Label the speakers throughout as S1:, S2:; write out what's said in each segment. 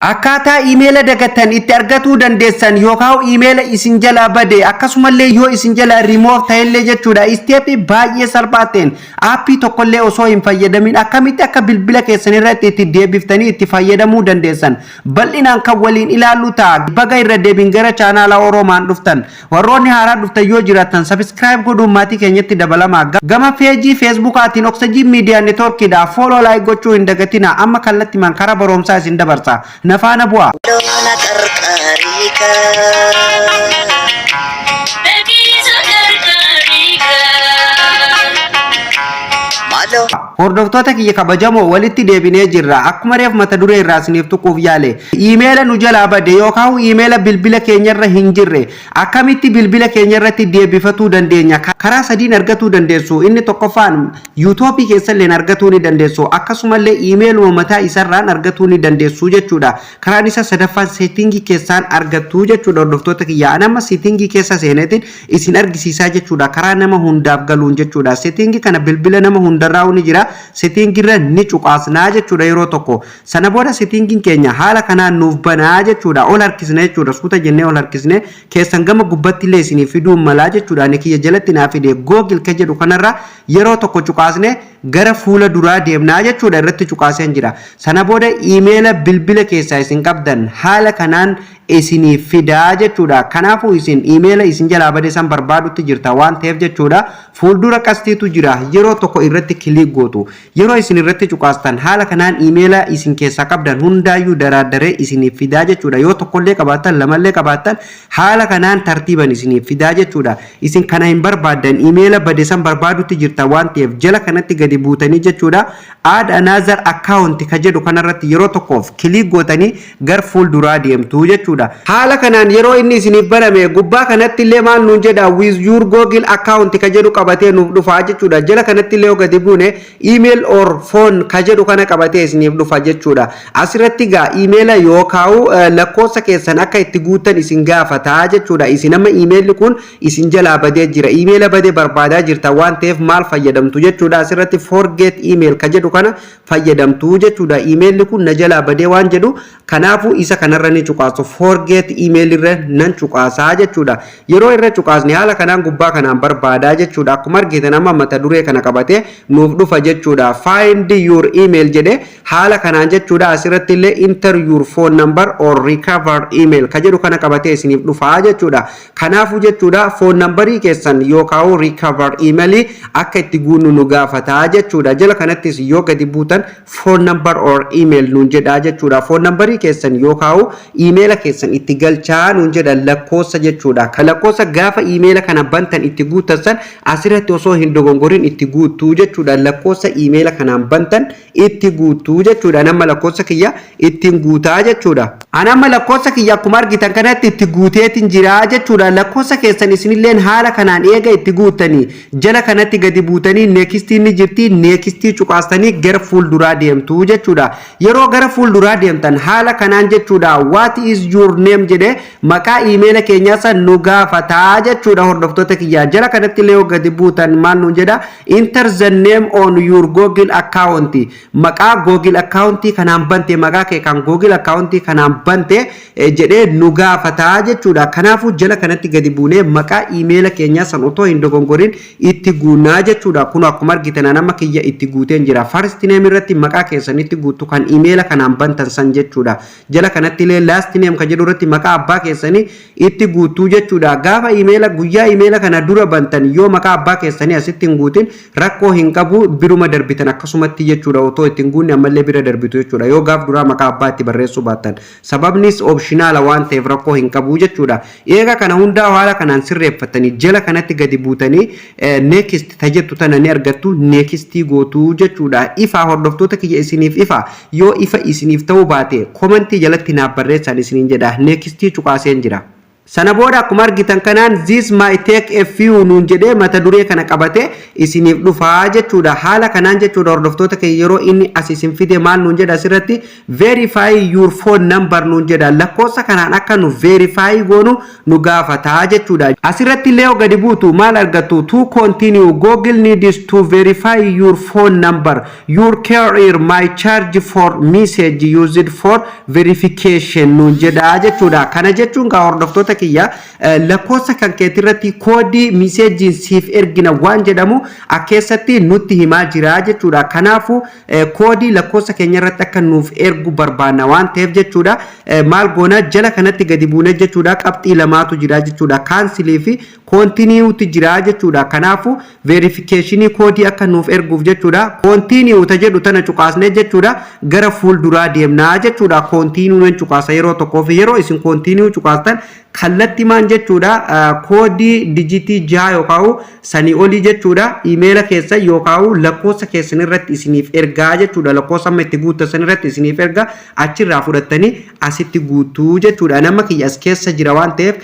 S1: Akkaataa iimeela dagatan itti argatuu dandeessan yookaan iimeela isin jalaa bade akkasumallee yoo isin jalaa remove ta'ellee jechuudha. Isteepii baay'ee salphaateen aappii tokkollee osoo hin fayyadamin akkamitti akka bilbila keessanirratti itti deebiftanii itti fayyadamuu dandeessan bal'inaan kan waliin ilaallu ta'a. Baga irra deebiin gara chaanaala Oromaan dhuftan warroonni haaraa dhuftan yoo jiraatan subscribe godhuun maatii keenyatti dabalamaa. Gama peejii Facebookaatiin Oxygen Media Networkidha follow like gochuu hin dagatina amma kallattii man karaa barumsaa isin dabarsa. نفعنا بوا hordoftoota kiyya kabajamoo walitti deebinee jirra akkuma reef mata duree irraa isiniif tuquuf yaale iimeela nu jalaa bade yookaan iimeela bilbila keenyarra hin jirre akkamitti bilbila keenyarratti deebifatuu dandeenya karaa sadiin argatuu dandeessu inni tokkoffaan yuutuubii keessallee argatuu ni dandeessu akkasumallee iimeeluma mataa isarraan argatuu ni dandeessu jechuudha karaan isa sadaffaan seetingii keessaan argattuu jechuudha hordoftoota kiyya anama seetingii keessa seenetiin isin argisiisaa jechuudha karaa nama hundaaf galuun jechuudha seetingii kana bilbila nama hundarraa ni jira settingirra ni cuqaasnaa jechuudha yeroo tokko sana booda settingin keenya haala kanaan nuuf banaa jechuudha ol harkisne jechuudha suuta jennee ol harkisne keessan gama gubbatti illee isinii fiduun malaa jechuudha ani kiyya jalatti naa fide Google ka jedhu kanarra yeroo tokko cuqaasne gara fuula duraa deemnaa jechuudha irratti cuqaaseen jira sana booda iimeela bilbila keessaa isin qabdan haala kanaan isinii fidaa jechuudha kanaafuu isin iimeela isin jalaa bade san barbaadutti jirta waan ta'eef jechuudha fuuldura qastiitu jira yeroo tokko irratti kilik gootu yeroo isin irratti cuqaastan haala kanaan iimeela isin keessaa qabdan hundaayyuu daraaddaree isinii fidaa jechuudha yoo tokkollee qabaattan lamallee qabaattan haala kanaan tartiiban isinii fidaa jechuudha isin kana hin barbaadan iimeela bade san barbaadutti jirta waan ta'eef jala kanatti gadi buutanii jechuudha add another account ka jedhu kanarratti yeroo tokkoof kilik gootanii gar fuulduraa deemtu jechuudha haala kanaan yeroo inni isiniif baname gubbaa kanatti illee maal nuun jedha with your Google account ka jedhu qabatee nuuf dhufa jechuudha jala kanatti illee gadi buune email or phone ka jedhu kana qabatee isiniif dhufa jechuudha asirratti gaa emaila yookaan lakkoofsa keessan akka itti guutan isin gaafata jechuudha isin amma emailli kun isin jalaa badee jira emaila badee barbaadaa jirta waan ta'eef maal fayyadamtu jechuudha asirratti forget email ka jedhu kana fayyadamtu jechuudha emailli kun na jalaa badee waan jedhu kanaafuu isa kanarra ni cuqaasu forget email irra nan cuqaasaa jechuudha yeroo irra cuqaasni haala kanaan gubbaa kanaan barbaadaa jechuudha akkuma argitan amma mata duree kana qabatee nuuf dhufa jechuudha find your email jedhe haala kanaan jechuudha asirratti illee enter your phone number or recover email ka jedhu kana qabatee isiniif dhufa jechuudha kanaafuu jechuudha phone numberii keessan yookaan recover email akka itti guunnu nu gaafata jechuudha jala kanattis yoo gadi buutan phone number or email nuun jedha jechuudha phone numberii keessan yookaan email keessan itti galchaa nuun jedha lakkoofsa jechuudha ka lakkoofsa gaafa email kana bantan itti guutassan asirratti osoo hin dogongorin itti guutuu jechuudha lakkoofsa email kanaan bantan itti guutuu jechuudha nama lakkoofsa kiyya ittiin guutaa jechuudha anama lakkoofsa kiyya akkuma argitan kanatti itti guuteetiin jira jechuudha lakkoofsa keessan isinilleen haala kanaan eega itti guutanii jala kanatti gadi buutanii neekistii ni jirti neekistii cuqaastanii gara fuulduraa deemtuu jechuudha yeroo gara fuulduraa deemtan haala kanaan jechuudha what is your name jedhe maqaa emaila keenyaa san nu gaafataa jechuudha hordoftoota kiyya jala kanatti illee gadi buutan maal nuun jedha enter the name on your Google account maqaa Google account kanaan bante maqaa kee kan Google account kanaan bante jedhee nu gaafataa jechuudha kanaafuu jala kanatti gadi buunee maqaa emaila keenyaa san otoo hin dogongorin itti guunaa jechuudha kun akkuma argitan nama kiyya itti guuteen jira first name irratti maqaa keessan itti guutu kan emaila kanaan bantan san jechuudha jala kanatti illee last name ka jedhu irratti maqaa abbaa keessanii itti guutuu jechuudha gaafa emaila guyyaa emaila kana dura bantan yoo maqaa abbaa keessanii asitti hin guutin rakkoo hin qabu biruma darbitan akkasumatti jechuudha otoo ittiin guunne ammallee bira darbitu jechuudha yoo gaaf duraa maqaa abbaa itti barreessuu baattan sababnis optionaala waan ta'eef rakkoo hin qabu jechuudha eega kana hundaa haala kanaan sirreeffatanii jala kanatti gadi buutanii next tajettu tana ni argattu nextii gootuu jechuudha ifa hordoftoota kiyya isiniif ifa yoo ifa isiniif ta'uu baate komentii jalatti naaf barreessan isiniin jedha nextii cuqaaseen jira sana booda akkuma argitan kanaan this might take a few nuun jedhee mata duree kana qabate isiniif dhufaa jechuudha. Haala kanaan jechuudha hordoftoota keenya yeroo inni as isin fide maal nuun jedha asirratti verify your phone number nuun jedha. Lakkoofsa kanaan akka nu verify goonu nu gaafataa jechuudha. Asirratti illee gadi buutu maal argattu to continue Google needs to verify your phone number. Your carrier might charge for message used for verification nuun jedha jechuudha. Kana jechuun gaa hordoftoota kiyya lakkoofsa kan keetirratti koodii message siif ergina waan jedhamu akkeessatti nutti himaa jira jechuudha. Kanaafu koodii lakkoofsa keenya irratti akka nuuf ergu barbaanna waan ta'eef jechuudha. Maal goona jala kanatti gadi buune jechuudha. Qabxii lamaatu jira jechuudha. Cancel fi continue ti jira jechuudha. Kanaafu verification koodii akka nuuf erguuf jechuudha. Continue ta jedhu tana cuqaasne jechuudha. Gara fuulduraa deemnaa jechuudha. Continue cuqaasa yeroo tokkoo fi yeroo isin continue cuqaastan kallatti maan jechuudha koodii dijitii 6 yookaan sanii olii jechuudha email keessa yookaan lakkoofsa keessan irratti isiniif ergaa jechuudha. Lakkoofsa amma itti guuttasan irratti isiniif ergaa achirraa fudhattanii asitti guutuu jechuudha. Nama kiyas keessa jira waan ta'eef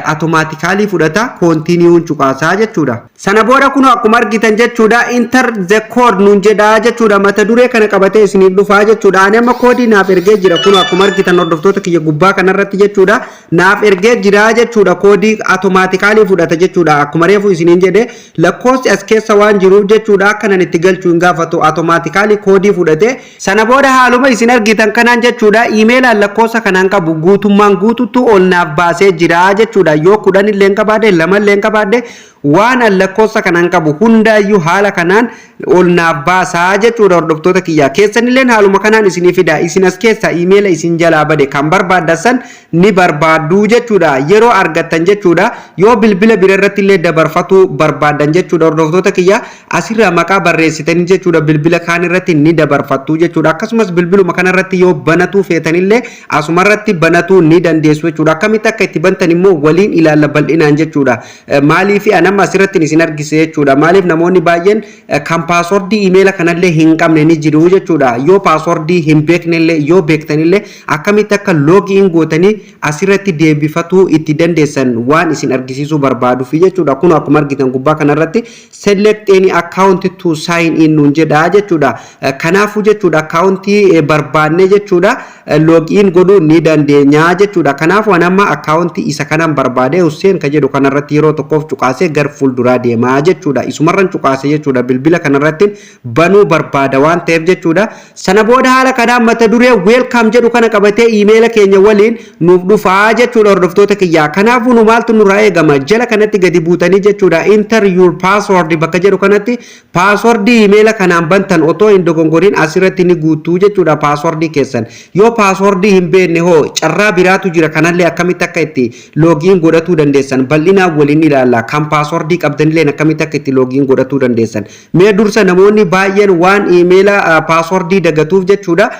S1: automatically fudhata continue cuqaasaa jechuudha. Sana booda kun akkuma argitan jechuudha enter the code nuun jedha jechuudha. Mata duree kana qabatee isiniif dhufaa jechuudha. Ani amma koodii naaf ergee jira kun akkuma argitan hordoftoota kiyya gubbaa kanarratti jechuudha. Naaf ergee jira jechuudha. Koodii automatically fudhata jechuudha. Akkuma reefu isiniin jedhe lakkoofsi as keessa waan jiruuf jechuudha akkanan itti galchuu hin gaafatu automatically koodii fudhate. Sana booda haaluma isin argitan kanaan jechuudha email lakkoofsa kanaan qabu guutummaan guututu ol naaf baasee jira jechuudha. Yoo 10 illee qabaadhe 2 illee qabaadhe waan lakkoofsa kanaan qabu hundaayyuu haala kanaan ol naaf baasaa jechuudha. Hordoftoota kiyya keessanillee haaluma kanaan isinii fida. Isin as keessa email isin jalaa bade kan barbaaddan ni barbaaddu jechuudha. Yeroo argattan jechuudha. Yoo bilbila bira irratti illee dabarfatu barbaadan jechuudha. Hordoftoota kiyya asirraa maqaa barreessitanii jechuudha bilbila kaan irratti ni dabarfattu jechuudha. Akkasumas bilbiluma kana irratti yoo banatu feetanillee asuma irratti banatu ni dandeessu jechuudha. Akkamitti akka itti bantan immoo waliin ilaalla bal'inaan jechuudha. Maaliif nama asirratti isin argise jechuudha. Maaliif namoonni baay'een kan paaswordii email kanallee hin qabne ni jiru jechuudha. Yoo paaswordii hin beeknellee yoo beektanillee akkamitti akka login gootanii asirratti deebifatu itti dandeessan waan isin argisiisuu barbaaduuf jechuudha. Kun akkuma argitan gubbaa kanarratti select any account to sign in nuun jedha jechuudha. Kanaafuu jechuudha accountii barbaanne jechuudha login godhuu ni dandeenya jechuudha. Kanaafuu amma accountii isa kanan barbaade Hussein ka jedhu kanarratti yeroo tokkoof cuqaasee gar fuulduraa deemaa jechuudha. Isumarran cuqaase jechuudha bilbila kanarratti banuu barbaada waan ta'eef jechuudha. Sana booda haala kanaan mata duree welcome jedhu kana qabatee email keenya waliin nuuf dhufaa jechuudha hordoftoota kiyya. Kanaafuu nu maaltu nurraa eegama jala kanatti gadi buutanii jechuudha enter your password bakka jedhu kanatti passwordii email kanaan bantan otoo hin dogongoriin asirratti ni guutuu jechuudha passwordii keessan. Yoo passwordii hin beekne hoo carraa biraatu jira kanallee akkamitti akka itti login godhachuu dandeessan bal'inaan waliin ilaalla. Kan passwordii qabdanillee akkamitti akka itti login godhachuu dandeessan. Mee dursa namoonni baay'een waan email passwordii dagatuuf jechuudha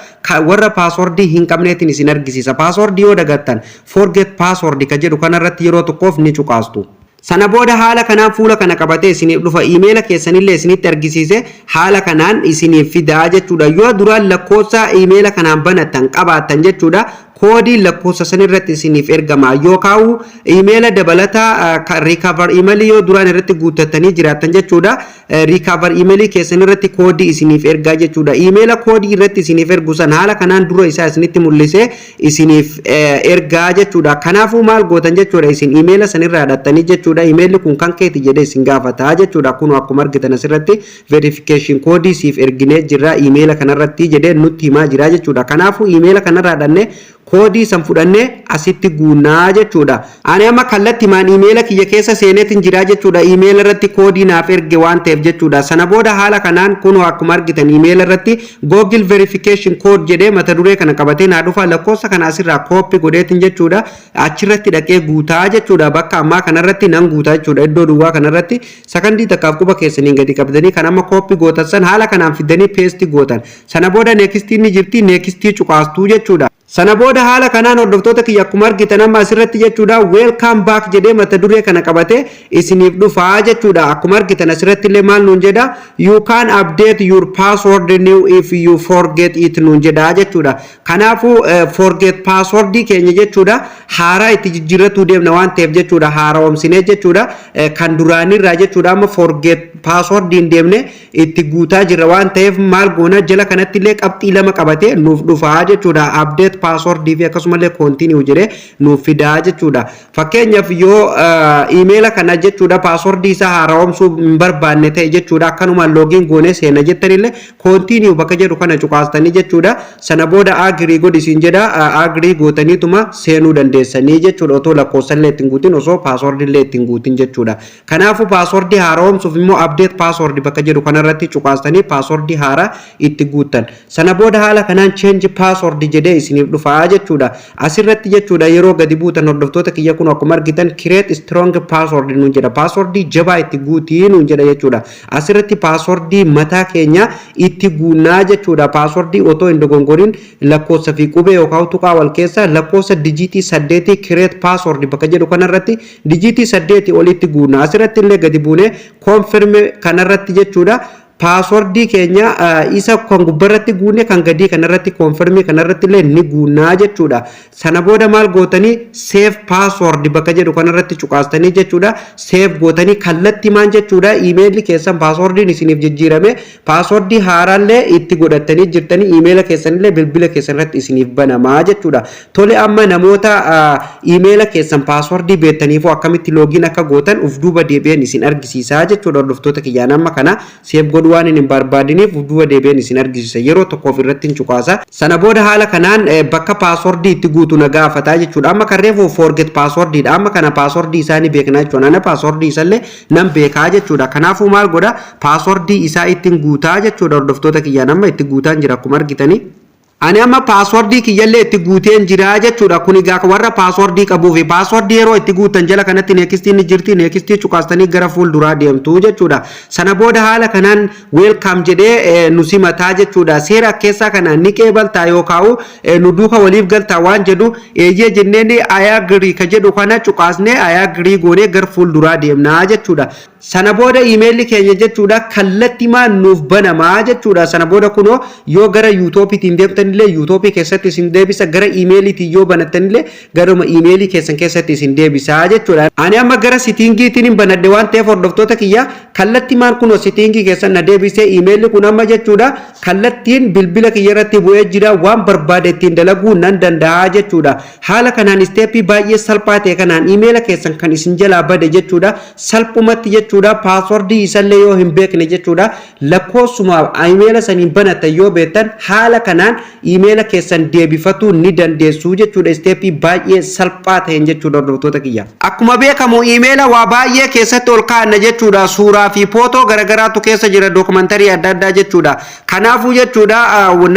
S1: warra passwordii hin qabneetiin isin argisiisa. Passwordii yoo dagattan forget password ka jedhu kanarratti yeroo tokkoof ni cuqaastu. Sana booda haala kanaan fuula kana qabatee isiniif dhufa email keessanillee isinitti argisiise haala kanaan isiniif fidaa jechuudha. Yoo duraan lakkoofsa email kanaan banattan qabaattan jechuudha koodii lakkoofsa san irratti isiniif ergama yookaan email dabalata recover email yoo duraan irratti guuttattanii jiraattan jechuudha. Recover email keessan irratti koodii isiniif ergaa jechuudha. Email koodii irratti isiniif ergu san haala kanaan dura isaa isinitti mul'isee isiniif ergaa jechuudha. Kanaafuu maal gootan jechuudha isin email san irraa hidhattanii jechuudha. Email kun kan keeti jedhee isin gaafata jechuudha. Kun akkuma argitan asirratti verification koodii siif erginee jirra email kanarratti jedhee nutti himaa jira jechuudha. Kanaafuu email kanarraa hidhannee koodii san fudhannee asitti guunnaa jechuudha. Ani amma kallatti maan email kiyya keessa seeneetiin jira jechuudha. Email irratti koodii naaf erge waan ta'eef jechuudha. Sana booda haala kanaan kun akkuma argitan email irratti Google verification code jedhee mata duree kana qabatee naa dhufa lakkoofsa kana asirraa copy godheetiin jechuudha. Achirratti dhaqee guutaa jechuudha. Bakka ammaa kanarratti nan guutaa jechuudha. Iddoo duwwaa kanarratti sakandii takkaaf quba keessaniin gadi qabdanii kan amma copy gootan san haala kanaan fidanii paste gootan. Sana booda next ni jirti next cuqaastuu jechuudha. sana booda haala kanaan hordoftoota kiyya akkuma argitan amma asirratti jechuudha welcome back jedhee mata duree kana qabate isiniif dhufaa jechuudha akkuma argitan asirratti illee maal nuun jedha you can update your password new if you forget it nuun jedha jechuudha kanaafu forget password keenya jechuudha haaraa itti jijjiirratu deemna waan ta'eef jechuudha haaromsinee jechuudha kan duraanirraa jechuudha amma forget password deemne itti guutaa jirra waan ta'eef maal goona jala kanatti illee qabxii lama qabate nuuf dhufaa jechuudha update password fi akkasumallee continue jedhee nuuf fidaa jechuudha fakkeenyaaf yoo email kana jechuudha password isaa haaromsuu hin barbaanne ta'e jechuudha akkanuma login goone seena jettanillee continue bakka jedhu kana cuqaastanii jechuudha sana booda agree godhisiin jedha agree gootaniituma seenuu dandeessanii jechuudha otoo lakkoofsallee ittiin guutin osoo password illee ittiin guutin jechuudha kanaafu password haaromsuuf immoo update password bakka jedhu kanarratti cuqaastanii password haaraa itti guutan sana booda haala kanaan change password jedhee isiniif dhufaa jechuudha asirratti jechuudha yeroo gadi buutan hordoftoota kiyya kun akkuma argitan create strong password nuun jedha password jabaa itti guutii nuun jedha jechuudha asirratti password mataa keenya itti guunnaa jechuudha password otoo hin dogongorin lakkoofsa fi qubee yookaan tuqaa wal keessa lakkoofsa dijiitii 8 create password bakka jedhu kanarratti dijiitii 8 olitti guunnaa asirratti illee gadi buune confirm kanarratti jechuudha password keenya isa kan gubbarratti guune kan gadi kanarratti confirm kanarratti illee ni guunaa jechuudha sana booda maal gootanii save password bakka jedhu kanarratti cuqaastanii jechuudha save gootanii kallatti maan jechuudha email keessan password isiniif jijjiirame password haaraallee itti godhatanii jirtanii email keessanillee bilbila keessanirratti isiniif banamaa jechuudha tole amma namoota email keessan password beektaniif akkamitti login akka gootan uf duuba deebi'een isin argisiisaa jechuudha hordoftoota kiyyaan amma kana save godhu waan hin barbaadiniif duuba deebi'een isin argisiisa yeroo tokkoof irratti hin cuqaasa sana booda haala kanaan bakka password itti guutu na gaafataa jechuudha amma kan reefu forget password dha amma kana password isaanii beeknaa jechuudha ana password isallee nan beekaa jechuudha kanaafuu maal godha password isaa ittiin guutaa jechuudha hordoftoota kiyyaan amma itti guutaan jira akkuma argitanii ani amma password kiyyallee itti guuteen jira jechuudha kun egaa warra password qabuu fi password yeroo itti guutan jala kanatti neextii ni jirti neextii cuqaastanii gara fuulduraa deemtu jechuudha sana booda haala kanaan welcome jedhee nu simataa jechuudha seera keessaa kana ni qeebaltaa yookaan nu duuka waliif galtaa waan jedhu eeyyee jenneen agree ka jedhu kana cuqaasnee agree goonee gara fuulduraa deemnaa jechuudha sana booda email keenya jechuudha kallattimaan nuuf banamaa jechuudha sana booda kunoo yoo gara YouTube ittiin deemtanillee YouTube keessatti isin deebisa gara email yoo banattanillee garuma email keessan keessatti isin deebisa jechuudha ani amma gara settingiitiin banadde waan ta'eef hordoftoota kiyya kallattimaan kunoo settingii keessan na deebisee email kun amma jechuudha kallattiin bilbila kiyya irratti bu'ee jira waan barbaade ittiin dalaguu nan danda'a jechuudha haala kanaan steepii baay'ee salphaa ta'e kanaan email keessan kan isin jalaa bade jechuudha salphumatti jechuudha password isallee yoo hin beekne jechuudha lakkoofsuma email saniin banatan yoo beektan haala kanaan email keessan deebifachuu ni dandeessu jechuudha steepii baay'ee salphaa ta'een jechuudha hordoftoota kiyya akkuma beekamu email waa baay'ee keessatti ol kaa'anna jechuudha suuraa fi footoo garagaraatu keessa jira dokumentari adda addaa jechuudha kanaafuu jechuudha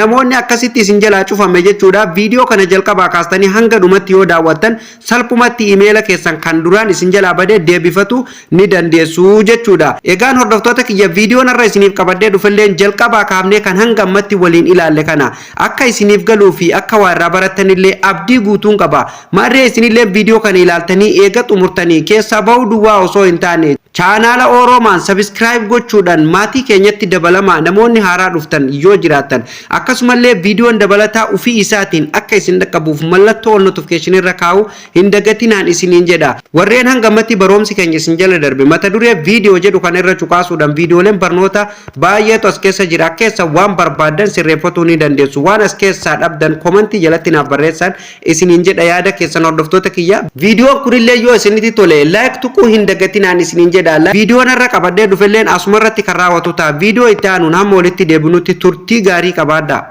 S1: namoonni akkasitti isin jalaa cufame jechuudha viidiyoo kana jalqabaa kaastanii hanga dhumatti yoo daawwattan salphumatti email keessan kan duraan isin jalaa badee deebifachuu ni dandeessu jechuudha egaan hordoftoota kiyya viidiyoon irra isiniif qabadee dhufilleen jalqabaa kaafnee kan hanga ammatti waliin ilaalle kana akka isiniif galuu fi akka waa irraa barattanillee abdii guutuun qaba marree isinillee viidiyoo kana ilaaltanii eega xumurtanii keessaa bahuu duwwaa osoo hin taane chaanaala Oromaan subscribe gochuudhaan maatii keenyatti dabalamaa namoonni haaraa dhuftan yoo jiraatan akkasumallee viidiyoon dabalataa ufii isaatiin akka isin dhaqqabuuf mallattoo ol notification irra kaa'u hin dagatinaan isiniin jedha warreen hanga ammatti barumsi keenya isin jala darbe mata duree viidiyoo jedhu kan irra cuqaasuudhaan viidiyooleen barnoota baay'eetu as keessa jira keessa waan barbaadan sirreeffatuu ni dandeessu waan as keessaa dhabdan komentii jalatti naaf barreessan isiniin jedha yaada keessan hordoftoota kiyya viidiyoon kunillee yoo isinitti tole like tuquu hin dagatinaan isiniin jedha viidiyoon irra qabadee dhufelleen asumarratti kan raawwatu ta'a viidiyoo itti aanuun hamma walitti deebinutti turtii gaarii qabaadhaa